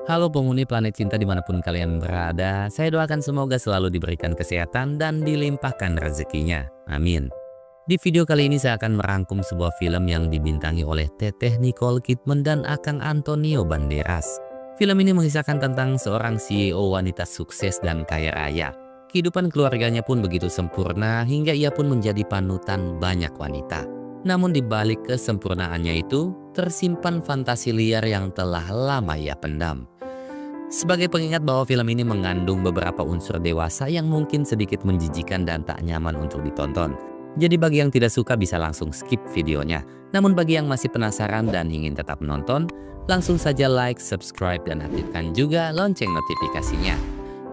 Halo penghuni planet cinta dimanapun kalian berada, saya doakan semoga selalu diberikan kesehatan dan dilimpahkan rezekinya. Amin. Di video kali ini saya akan merangkum sebuah film yang dibintangi oleh Teteh Nicole Kidman dan Akang Antonio Banderas. Film ini mengisahkan tentang seorang CEO wanita sukses dan kaya raya. Kehidupan keluarganya pun begitu sempurna hingga ia pun menjadi panutan banyak wanita. Namun di balik kesempurnaannya itu, tersimpan fantasi liar yang telah lama ia pendam. Sebagai pengingat bahwa film ini mengandung beberapa unsur dewasa yang mungkin sedikit menjijikan dan tak nyaman untuk ditonton. Jadi bagi yang tidak suka bisa langsung skip videonya. Namun bagi yang masih penasaran dan ingin tetap menonton, langsung saja like, subscribe, dan aktifkan juga lonceng notifikasinya.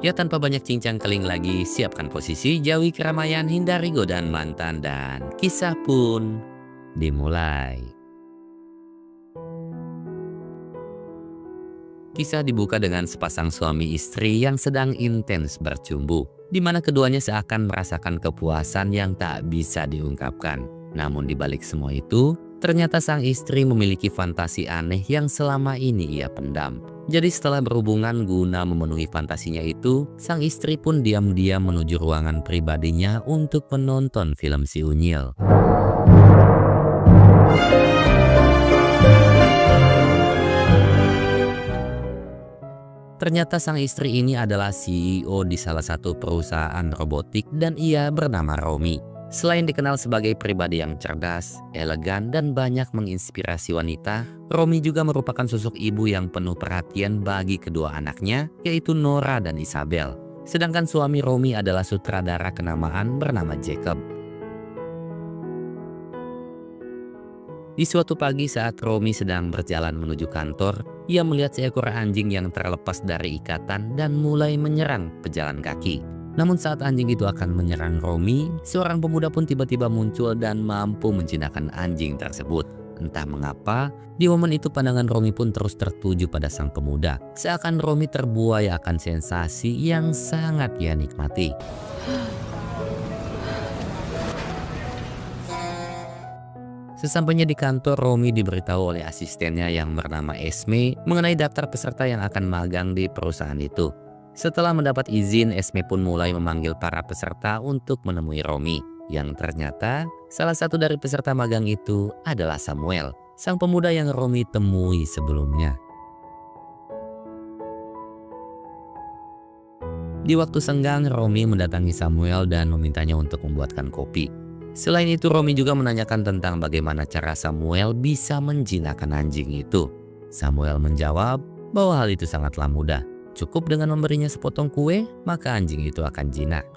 Ya tanpa banyak cincang keling lagi, siapkan posisi, jauhi keramaian, hindari godaan mantan, dan kisah pun dimulai. Kisah dibuka dengan sepasang suami istri yang sedang intens bercumbu, di mana keduanya seakan merasakan kepuasan yang tak bisa diungkapkan. Namun di balik semua itu, ternyata sang istri memiliki fantasi aneh yang selama ini ia pendam. Jadi setelah berhubungan guna memenuhi fantasinya itu, sang istri pun diam-diam menuju ruangan pribadinya untuk menonton film si Unyil. Ternyata sang istri ini adalah CEO di salah satu perusahaan robotik dan ia bernama Romi. Selain dikenal sebagai pribadi yang cerdas, elegan, dan banyak menginspirasi wanita, Romi juga merupakan sosok ibu yang penuh perhatian bagi kedua anaknya, yaitu Nora dan Isabel. Sedangkan suami Romi adalah sutradara kenamaan bernama Jacob. Di suatu pagi saat Romi sedang berjalan menuju kantor, ia melihat seekor anjing yang terlepas dari ikatan dan mulai menyerang pejalan kaki. Namun saat anjing itu akan menyerang Romi, seorang pemuda pun tiba-tiba muncul dan mampu menjinakkan anjing tersebut. Entah mengapa, di momen itu pandangan Romi pun terus tertuju pada sang pemuda. Seakan Romi terbuai akan sensasi yang sangat ia nikmati. Sesampainya di kantor, Romi diberitahu oleh asistennya yang bernama Esme mengenai daftar peserta yang akan magang di perusahaan itu. Setelah mendapat izin, Esme pun mulai memanggil para peserta untuk menemui Romi. Yang ternyata, salah satu dari peserta magang itu adalah Samuel, sang pemuda yang Romi temui sebelumnya. Di waktu senggang, Romi mendatangi Samuel dan memintanya untuk membuatkan kopi. Selain itu, Romi juga menanyakan tentang bagaimana cara Samuel bisa menjinakkan anjing itu. Samuel menjawab bahwa hal itu sangatlah mudah. Cukup dengan memberinya sepotong kue, maka anjing itu akan jinak.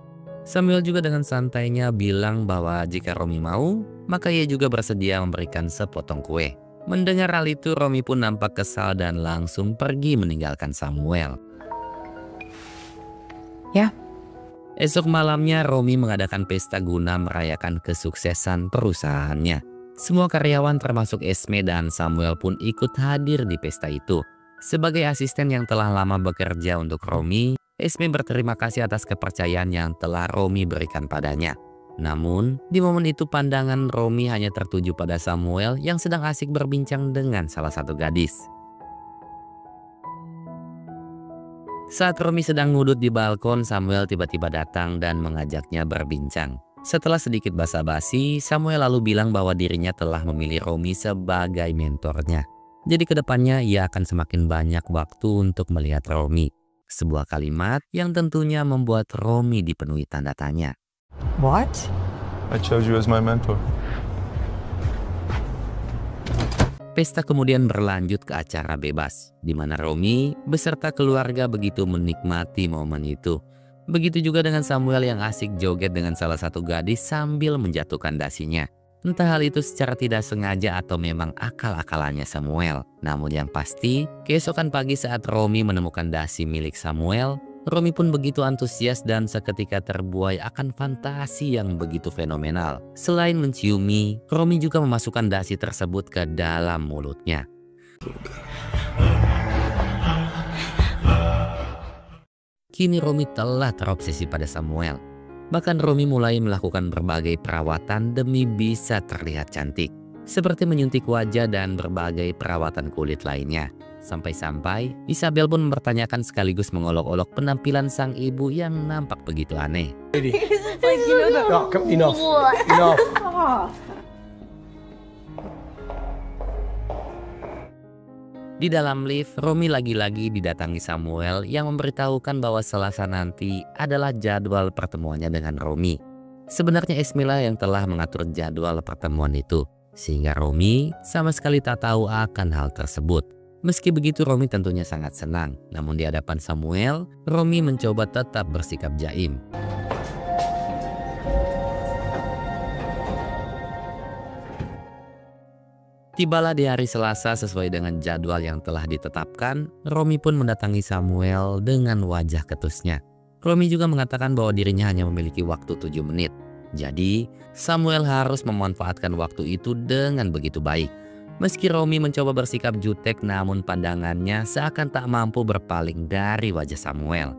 Samuel juga dengan santainya bilang bahwa jika Romi mau, maka ia juga bersedia memberikan sepotong kue. Mendengar hal itu, Romi pun nampak kesal dan langsung pergi meninggalkan Samuel. Ya. Esok malamnya, Romi mengadakan pesta guna merayakan kesuksesan perusahaannya. Semua karyawan termasuk Esme dan Samuel pun ikut hadir di pesta itu. Sebagai asisten yang telah lama bekerja untuk Romi, Esme berterima kasih atas kepercayaan yang telah Romi berikan padanya. Namun, di momen itu pandangan Romi hanya tertuju pada Samuel yang sedang asik berbincang dengan salah satu gadis. Saat Romi sedang ngudut di balkon, Samuel tiba-tiba datang dan mengajaknya berbincang. Setelah sedikit basa-basi, Samuel lalu bilang bahwa dirinya telah memilih Romi sebagai mentornya. Jadi kedepannya ia akan semakin banyak waktu untuk melihat Romi. Sebuah kalimat yang tentunya membuat Romi dipenuhi tanda tanya. What? I chose you as my mentor. Pesta kemudian berlanjut ke acara bebas, di mana Romi beserta keluarga begitu menikmati momen itu. Begitu juga dengan Samuel yang asik joget dengan salah satu gadis sambil menjatuhkan dasinya. Entah hal itu secara tidak sengaja atau memang akal-akalannya Samuel. Namun yang pasti, keesokan pagi saat Romi menemukan dasi milik Samuel, Romi pun begitu antusias dan seketika terbuai akan fantasi yang begitu fenomenal. Selain menciumi, Romi juga memasukkan dasi tersebut ke dalam mulutnya. Kini Romi telah terobsesi pada Samuel. Bahkan Romi mulai melakukan berbagai perawatan demi bisa terlihat cantik, seperti menyuntik wajah dan berbagai perawatan kulit lainnya. Sampai-sampai Isabel pun mempertanyakan sekaligus mengolok-olok penampilan sang ibu yang nampak begitu aneh. Enough. Di dalam lift, Romi lagi-lagi didatangi Samuel yang memberitahukan bahwa Selasa nanti adalah jadwal pertemuannya dengan Romi. Sebenarnya Esmila yang telah mengatur jadwal pertemuan itu, sehingga Romi sama sekali tak tahu akan hal tersebut. Meski begitu, Romi tentunya sangat senang. Namun di hadapan Samuel, Romi mencoba tetap bersikap jaim. Tibalah di hari Selasa sesuai dengan jadwal yang telah ditetapkan, Romi pun mendatangi Samuel dengan wajah ketusnya. Romi juga mengatakan bahwa dirinya hanya memiliki waktu 7 menit. Jadi, Samuel harus memanfaatkan waktu itu dengan begitu baik. Meski Romi mencoba bersikap jutek, namun pandangannya seakan tak mampu berpaling dari wajah Samuel.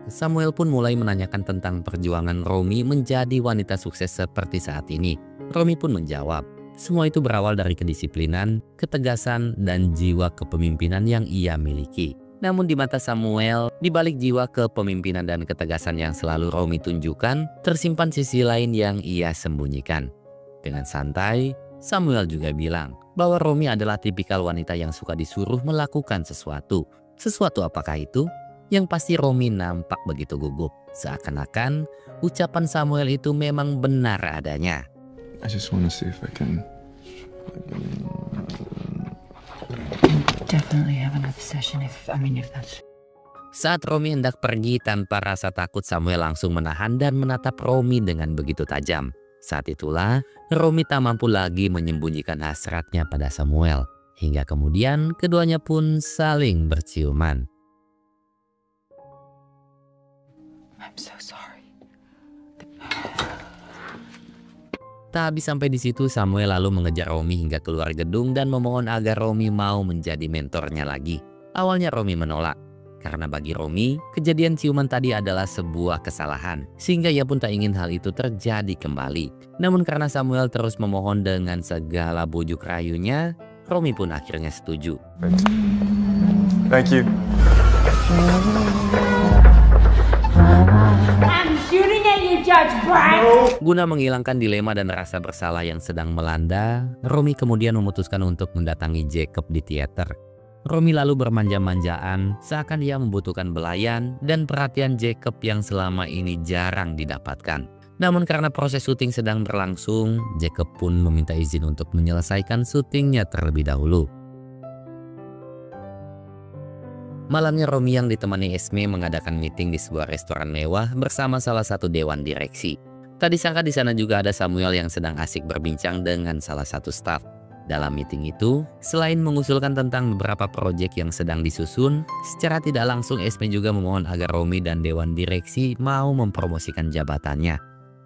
Samuel pun mulai menanyakan tentang perjuangan Romi menjadi wanita sukses seperti saat ini. Romi pun menjawab, semua itu berawal dari kedisiplinan, ketegasan, dan jiwa kepemimpinan yang ia miliki. Namun di mata Samuel, di balik jiwa kepemimpinan dan ketegasan yang selalu Romi tunjukkan, tersimpan sisi lain yang ia sembunyikan. Dengan santai, Samuel juga bilang bahwa Romi adalah tipikal wanita yang suka disuruh melakukan sesuatu. Sesuatu apakah itu? Yang pasti Romi nampak begitu gugup. Seakan-akan ucapan Samuel itu memang benar adanya. I just want to see if I can. Definitely have an obsession if that's... Saat Romi hendak pergi tanpa rasa takut, Samuel langsung menahan dan menatap Romi dengan begitu tajam. Saat itulah, Romi tak mampu lagi menyembunyikan hasratnya pada Samuel. Hingga kemudian keduanya pun saling berciuman. I'm so sorry. Tak habis sampai di situ, Samuel lalu mengejar Romi hingga keluar gedung dan memohon agar Romi mau menjadi mentornya lagi. Awalnya Romi menolak. Karena bagi Romi, kejadian ciuman tadi adalah sebuah kesalahan, sehingga ia pun tak ingin hal itu terjadi kembali. Namun karena Samuel terus memohon dengan segala bujuk rayunya, Romi pun akhirnya setuju. Thank you. I'm shooting at you, Judge Brad! Guna menghilangkan dilema dan rasa bersalah yang sedang melanda, Romi kemudian memutuskan untuk mendatangi Jacob di teater. Romi lalu bermanja-manjaan, seakan ia membutuhkan belayan dan perhatian Jacob yang selama ini jarang didapatkan. Namun karena proses syuting sedang berlangsung, Jacob pun meminta izin untuk menyelesaikan syutingnya terlebih dahulu. Malamnya Romi yang ditemani Esme mengadakan meeting di sebuah restoran mewah bersama salah satu dewan direksi. Tak disangka di sana juga ada Samuel yang sedang asik berbincang dengan salah satu staf. Dalam meeting itu, selain mengusulkan tentang beberapa proyek yang sedang disusun, secara tidak langsung Esme juga memohon agar Romi dan dewan direksi mau mempromosikan jabatannya.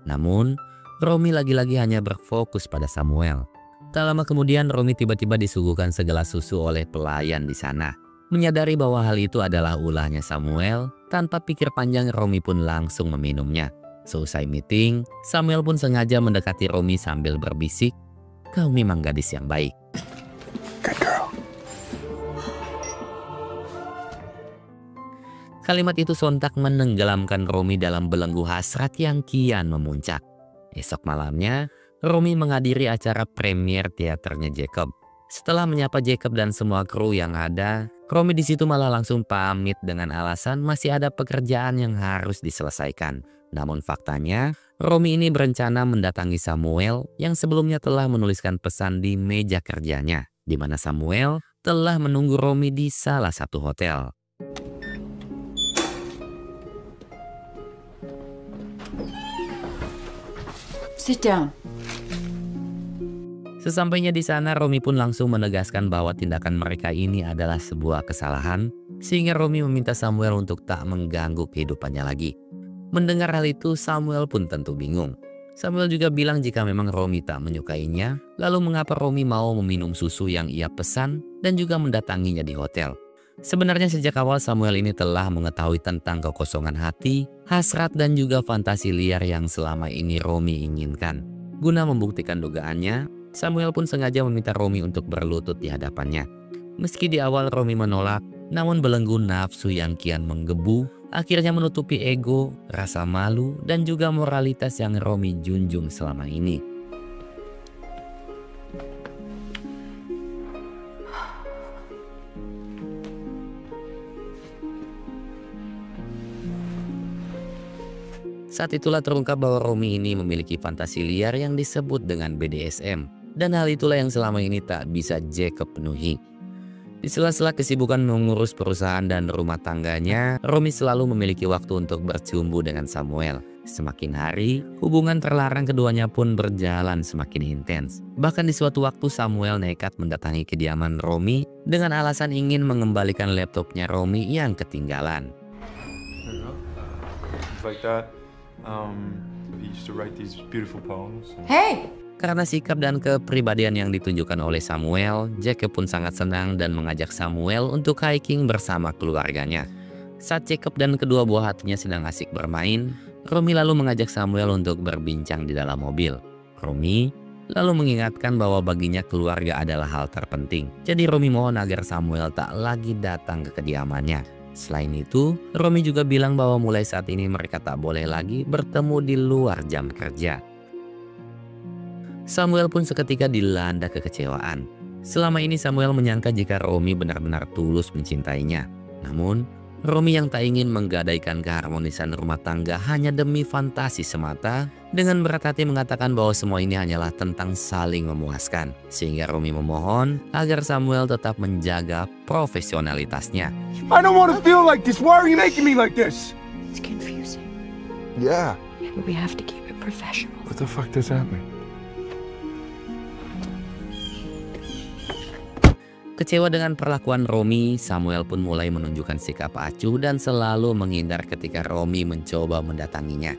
Namun, Romi lagi-lagi hanya berfokus pada Samuel. Tak lama kemudian, Romi tiba-tiba disuguhkan segelas susu oleh pelayan di sana. Menyadari bahwa hal itu adalah ulahnya Samuel, tanpa pikir panjang Romi pun langsung meminumnya. Selesai meeting, Samuel pun sengaja mendekati Romi sambil berbisik, "Kau memang gadis yang baik." Good girl. Kalimat itu sontak menenggelamkan Romi dalam belenggu hasrat yang kian memuncak. Esok malamnya, Romi menghadiri acara premier teaternya Jacob. Setelah menyapa Jacob dan semua kru yang ada, Romi di situ malah langsung pamit dengan alasan masih ada pekerjaan yang harus diselesaikan. Namun faktanya, Romi ini berencana mendatangi Samuel yang sebelumnya telah menuliskan pesan di meja kerjanya, di mana Samuel telah menunggu Romi di salah satu hotel. Sit down. Sesampainya di sana, Romi pun langsung menegaskan bahwa tindakan mereka ini adalah sebuah kesalahan, sehingga Romi meminta Samuel untuk tak mengganggu kehidupannya lagi. Mendengar hal itu, Samuel pun tentu bingung. Samuel juga bilang jika memang Romi tak menyukainya, lalu mengapa Romi mau meminum susu yang ia pesan dan juga mendatanginya di hotel. Sebenarnya sejak awal Samuel ini telah mengetahui tentang kekosongan hati, hasrat dan juga fantasi liar yang selama ini Romi inginkan. Guna membuktikan dugaannya, Samuel pun sengaja meminta Romy untuk berlutut di hadapannya. Meski di awal Romy menolak, namun belenggu nafsu yang kian menggebu akhirnya menutupi ego, rasa malu, dan juga moralitas yang Romy junjung selama ini. Saat itulah terungkap bahwa Romy ini memiliki fantasi liar yang disebut dengan BDSM. Dan hal itulah yang selama ini tak bisa Jacob penuhi. Di sela-sela kesibukan mengurus perusahaan dan rumah tangganya, Romy selalu memiliki waktu untuk bercumbu dengan Samuel. Semakin hari, hubungan terlarang keduanya pun berjalan semakin intens. Bahkan di suatu waktu Samuel nekat mendatangi kediaman Romy dengan alasan ingin mengembalikan laptopnya Romy yang ketinggalan. Like that. He used to write these beautiful poems. Hey! Karena sikap dan kepribadian yang ditunjukkan oleh Samuel, Jacob pun sangat senang dan mengajak Samuel untuk hiking bersama keluarganya. Saat Jacob dan kedua buah hatinya sedang asik bermain, Romy lalu mengajak Samuel untuk berbincang di dalam mobil. Romy lalu mengingatkan bahwa baginya keluarga adalah hal terpenting. Jadi Romy mohon agar Samuel tak lagi datang ke kediamannya. Selain itu, Romy juga bilang bahwa mulai saat ini mereka tak boleh lagi bertemu di luar jam kerja. Samuel pun seketika dilanda kekecewaan. Selama ini Samuel menyangka jika Romy benar-benar tulus mencintainya. Namun, Romy yang tak ingin menggadaikan keharmonisan rumah tangga hanya demi fantasi semata, dengan berat hati mengatakan bahwa semua ini hanyalah tentang saling memuaskan. Sehingga Romy memohon agar Samuel tetap menjaga profesionalitasnya. I don't want to feel like this. Why are you making me like this? It's confusing. Yeah. Yeah, but we have to keep it professional. What the fuck does that mean? Kecewa dengan perlakuan Romy, Samuel pun mulai menunjukkan sikap acuh dan selalu menghindar ketika Romy mencoba mendatanginya.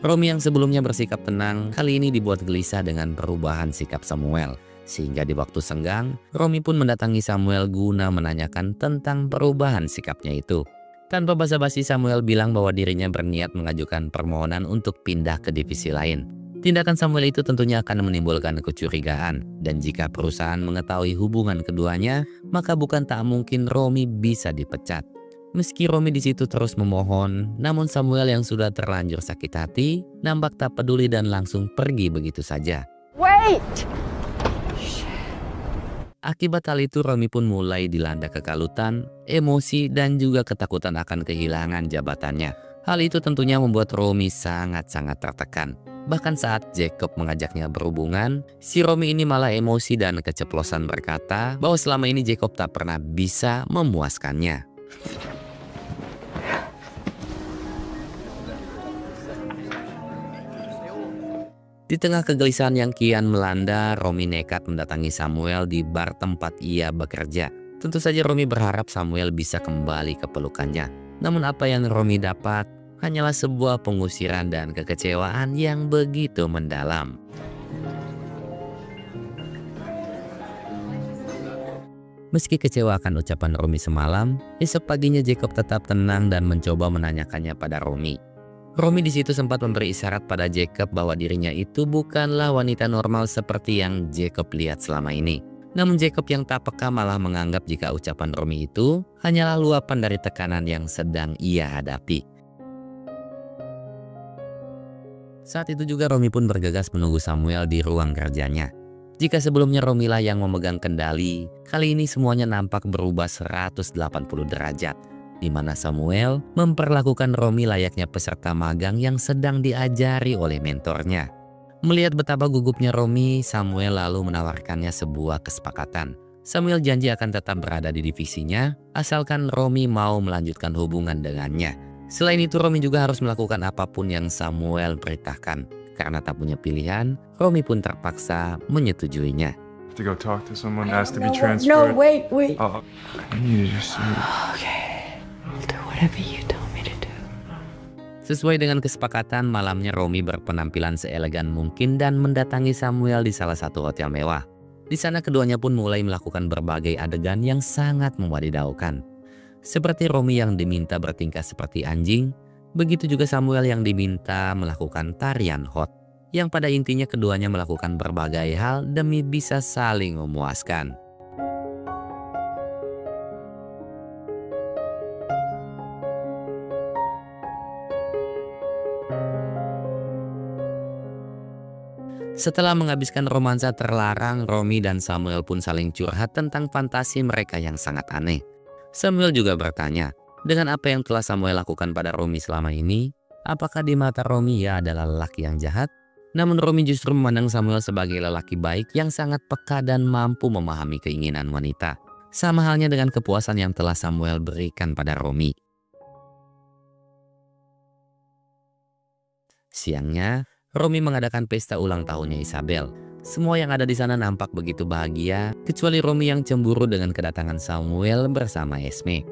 Romy yang sebelumnya bersikap tenang, kali ini dibuat gelisah dengan perubahan sikap Samuel. Sehingga di waktu senggang, Romy pun mendatangi Samuel guna menanyakan tentang perubahan sikapnya itu. Tanpa basa-basi Samuel bilang bahwa dirinya berniat mengajukan permohonan untuk pindah ke divisi lain. Tindakan Samuel itu tentunya akan menimbulkan kecurigaan, dan jika perusahaan mengetahui hubungan keduanya, maka bukan tak mungkin Romy bisa dipecat. Meski Romy di situ terus memohon, namun Samuel yang sudah terlanjur sakit hati, nampak tak peduli dan langsung pergi begitu saja. Wait! Akibat hal itu Romy pun mulai dilanda kekalutan, emosi, dan juga ketakutan akan kehilangan jabatannya. Hal itu tentunya membuat Romy sangat-sangat tertekan. Bahkan saat Jacob mengajaknya berhubungan, si Romy ini malah emosi dan keceplosan berkata bahwa selama ini Jacob tak pernah bisa memuaskannya. Di tengah kegelisahan yang kian melanda, Romy nekat mendatangi Samuel di bar tempat ia bekerja. Tentu saja Romy berharap Samuel bisa kembali ke pelukannya. Namun apa yang Romy dapat hanyalah sebuah pengusiran dan kekecewaan yang begitu mendalam. Meski kecewa akan ucapan Romy semalam, esok paginya Jacob tetap tenang dan mencoba menanyakannya pada Romy. Romy di situ sempat memberi isyarat pada Jacob bahwa dirinya itu bukanlah wanita normal seperti yang Jacob lihat selama ini. Namun Jacob yang tak peka malah menganggap jika ucapan Romy itu hanyalah luapan dari tekanan yang sedang ia hadapi. Saat itu juga Romy pun bergegas menunggu Samuel di ruang kerjanya. Jika sebelumnya Romy lah yang memegang kendali, kali ini semuanya nampak berubah 180 derajat. Di mana Samuel memperlakukan Romy layaknya peserta magang yang sedang diajari oleh mentornya. Melihat betapa gugupnya Romy, Samuel lalu menawarkannya sebuah kesepakatan. Samuel janji akan tetap berada di divisinya, asalkan Romy mau melanjutkan hubungan dengannya. Selain itu, Romy juga harus melakukan apapun yang Samuel perintahkan. Karena tak punya pilihan, Romy pun terpaksa menyetujuinya. To go talk to someone, ask to be No, transferred. wait. Oh, I need to just. Okay. I'll do whatever you tell me to do. Sesuai dengan kesepakatan, malamnya Romy berpenampilan seelegan mungkin dan mendatangi Samuel di salah satu hotel mewah. Di sana keduanya pun mulai melakukan berbagai adegan yang sangat mewadidaukan. Seperti Romy yang diminta bertingkah seperti anjing, begitu juga Samuel yang diminta melakukan tarian hot. yang pada intinya keduanya melakukan berbagai hal demi bisa saling memuaskan. Setelah menghabiskan romansa terlarang, Romy dan Samuel pun saling curhat tentang fantasi mereka yang sangat aneh. Samuel juga bertanya, dengan apa yang telah Samuel lakukan pada Romy selama ini, apakah di mata Romy ia adalah lelaki yang jahat? Namun Romy justru memandang Samuel sebagai lelaki baik yang sangat peka dan mampu memahami keinginan wanita. Sama halnya dengan kepuasan yang telah Samuel berikan pada Romy. Siangnya, Romy mengadakan pesta ulang tahunnya Isabel. Semua yang ada di sana nampak begitu bahagia, kecuali Romy yang cemburu dengan kedatangan Samuel bersama Esme.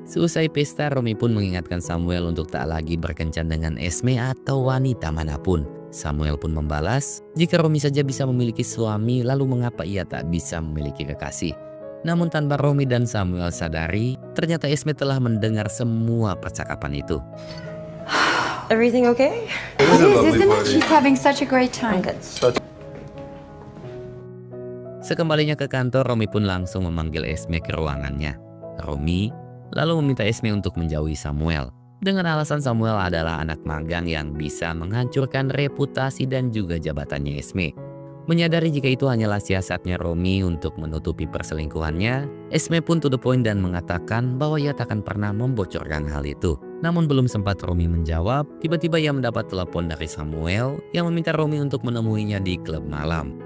Seusai pesta, Romy pun mengingatkan Samuel untuk tak lagi berkencan dengan Esme atau wanita manapun. Samuel pun membalas, jika Romy saja bisa memiliki suami, lalu mengapa ia tak bisa memiliki kekasih? Namun tanpa Romy dan Samuel sadari, ternyata Esme telah mendengar semua percakapan itu. Everything okay? It was a It is, lovely isn't it? party. She's having such a great time. Sekembalinya ke kantor, Romy pun langsung memanggil Esme ke ruangannya. Romy lalu meminta Esme untuk menjauhi Samuel. Dengan alasan Samuel adalah anak magang yang bisa menghancurkan reputasi dan juga jabatannya Esme. Menyadari jika itu hanyalah siasatnya Romy untuk menutupi perselingkuhannya, Esme pun to the point dan mengatakan bahwa ia takkan pernah membocorkan hal itu. Namun belum sempat Romy menjawab, tiba-tiba ia mendapat telepon dari Samuel yang meminta Romy untuk menemuinya di klub malam.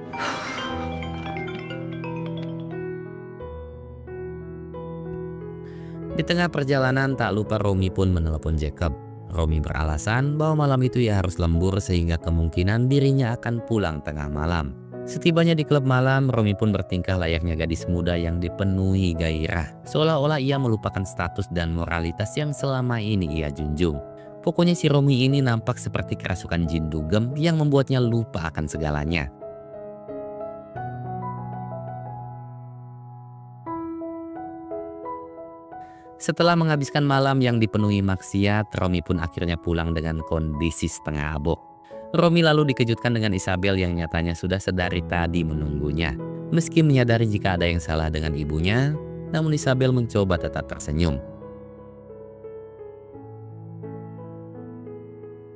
Di tengah perjalanan tak lupa Romy pun menelepon Jacob. Romy beralasan bahwa malam itu ia harus lembur sehingga kemungkinan dirinya akan pulang tengah malam. Setibanya di klub malam, Romy pun bertingkah layaknya gadis muda yang dipenuhi gairah. Seolah-olah ia melupakan status dan moralitas yang selama ini ia junjung. Pokoknya si Romy ini nampak seperti kerasukan jin dugem yang membuatnya lupa akan segalanya. Setelah menghabiskan malam yang dipenuhi maksiat, Romy pun akhirnya pulang dengan kondisi setengah abok. Romy lalu dikejutkan dengan Isabel yang nyatanya sudah sedari tadi menunggunya. Meski menyadari jika ada yang salah dengan ibunya, namun Isabel mencoba tetap tersenyum.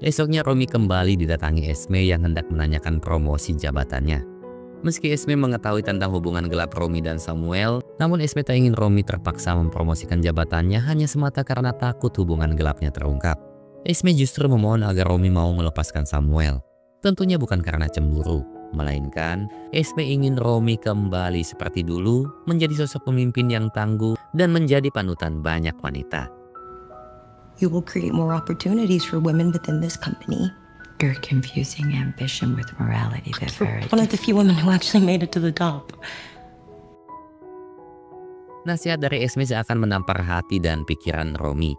Esoknya Romy kembali didatangi Esme yang hendak menanyakan promosi jabatannya. Meski Esme mengetahui tentang hubungan gelap Romy dan Samuel, namun Esme tak ingin Romy terpaksa mempromosikan jabatannya hanya semata karena takut hubungan gelapnya terungkap. Esme justru memohon agar Romy mau melepaskan Samuel. Tentunya bukan karena cemburu, melainkan Esme ingin Romy kembali seperti dulu, menjadi sosok pemimpin yang tangguh dan menjadi panutan banyak wanita. You will create more opportunities for women within this company. You're confusing ambition with morality. They're very One of the few women who actually made it to the top. Nasihat dari Esme seakan menampar hati dan pikiran Romy.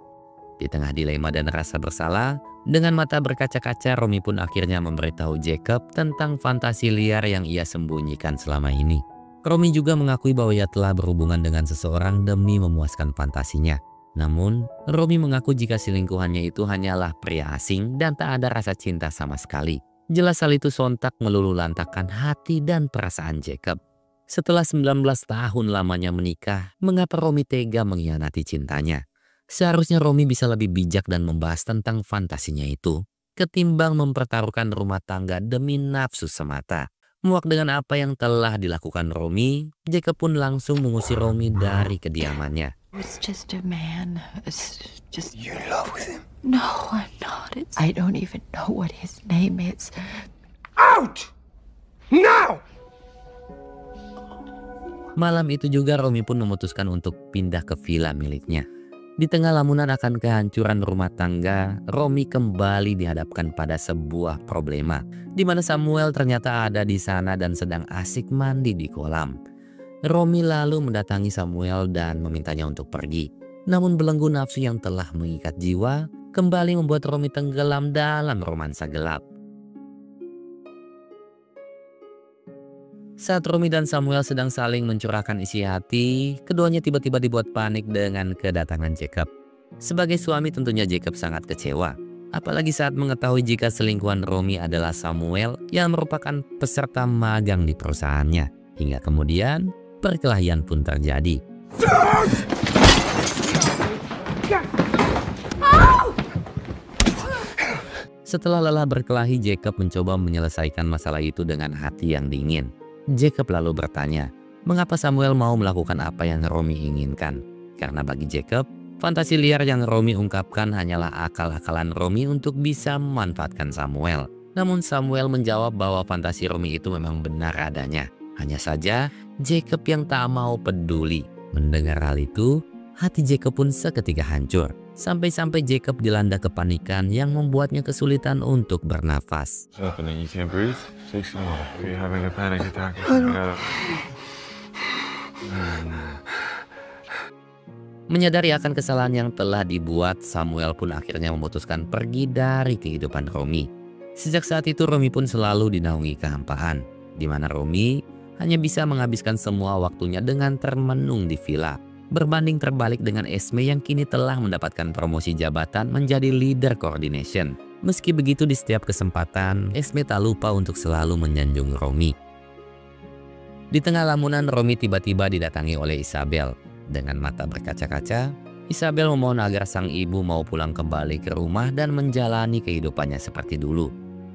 Di tengah dilema dan rasa bersalah, dengan mata berkaca-kaca Romy pun akhirnya memberitahu Jacob tentang fantasi liar yang ia sembunyikan selama ini. Romy juga mengakui bahwa ia telah berhubungan dengan seseorang demi memuaskan fantasinya. Namun, Romy mengaku jika selingkuhannya itu hanyalah pria asing dan tak ada rasa cinta sama sekali. Jelas hal itu sontak meluluhlantakkan hati dan perasaan Jacob. Setelah 19 tahun lamanya menikah, mengapa Romy tega mengkhianati cintanya? Seharusnya Romy bisa lebih bijak dan membahas tentang fantasinya itu, ketimbang mempertaruhkan rumah tangga demi nafsu semata. Muak dengan apa yang telah dilakukan Romy, Jacob pun langsung mengusir Romy dari kediamannya. It's just a man. It's just. You're in love with him? No, I'm not. I don't even know what his name is. Out! Now! Malam itu juga Romy pun memutuskan untuk pindah ke villa miliknya. Di tengah lamunan akan kehancuran rumah tangga, Romy kembali dihadapkan pada sebuah problema, di mana Samuel ternyata ada di sana dan sedang asik mandi di kolam. Romy lalu mendatangi Samuel dan memintanya untuk pergi. Namun belenggu nafsu yang telah mengikat jiwa kembali membuat Romy tenggelam dalam romansa gelap. Saat Romy dan Samuel sedang saling mencurahkan isi hati, keduanya tiba-tiba dibuat panik dengan kedatangan Jacob. Sebagai suami tentunya Jacob sangat kecewa. Apalagi saat mengetahui jika selingkuhan Romy adalah Samuel yang merupakan peserta magang di perusahaannya. Hingga kemudian perkelahian pun terjadi. Setelah lelah berkelahi, Jacob mencoba menyelesaikan masalah itu dengan hati yang dingin. Jacob lalu bertanya, mengapa Samuel mau melakukan apa yang Romy inginkan? Karena bagi Jacob, fantasi liar yang Romy ungkapkan hanyalah akal-akalan Romy untuk bisa memanfaatkan Samuel. Namun Samuel menjawab bahwa fantasi Romy itu memang benar adanya. Hanya saja, Jacob yang tak mau peduli. Mendengar hal itu, hati Jacob pun seketika hancur. Sampai-sampai Jacob dilanda kepanikan yang membuatnya kesulitan untuk bernafas. What's happening? You can't breathe? Take some more. You're having a panic attack. You gotta... Menyadari akan kesalahan yang telah dibuat, Samuel pun akhirnya memutuskan pergi dari kehidupan Romy. Sejak saat itu Romy pun selalu dinaungi kehampaan, di mana Romy hanya bisa menghabiskan semua waktunya dengan termenung di villa. Berbanding terbalik dengan Esme yang kini telah mendapatkan promosi jabatan menjadi leader coordination. Meski begitu, di setiap kesempatan, Esme tak lupa untuk selalu menyanjung Romy. Di tengah lamunan, Romy tiba-tiba didatangi oleh Isabel. Dengan mata berkaca-kaca, Isabel memohon agar sang ibu mau pulang kembali ke rumah dan menjalani kehidupannya seperti dulu.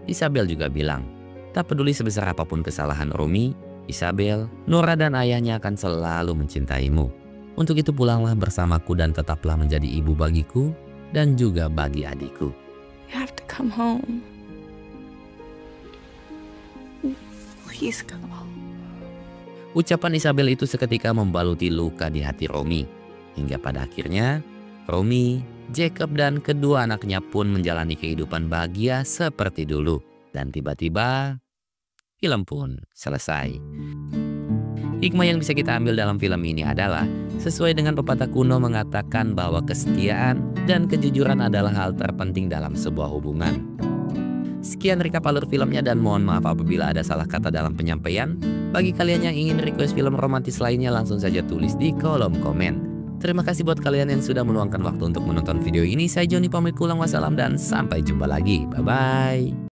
Isabel juga bilang, tak peduli sebesar apapun kesalahan Romy, Isabel, Nora dan ayahnya akan selalu mencintaimu. Untuk itu pulanglah bersamaku dan tetaplah menjadi ibu bagiku dan juga bagi adikku. You have to come home. Please come home. Ucapan Isabel itu seketika membaluti luka di hati Romy. Hingga pada akhirnya, Romy, Jacob dan kedua anaknya pun menjalani kehidupan bahagia seperti dulu. Dan tiba-tiba, film pun selesai. Hikmah yang bisa kita ambil dalam film ini adalah, sesuai dengan pepatah kuno mengatakan bahwa kesetiaan dan kejujuran adalah hal terpenting dalam sebuah hubungan. Sekian recap alur filmnya dan mohon maaf apabila ada salah kata dalam penyampaian. Bagi kalian yang ingin request film romantis lainnya langsung saja tulis di kolom komen. Terima kasih buat kalian yang sudah meluangkan waktu untuk menonton video ini. Saya Joni pamit pulang, wassalam dan sampai jumpa lagi. Bye-bye.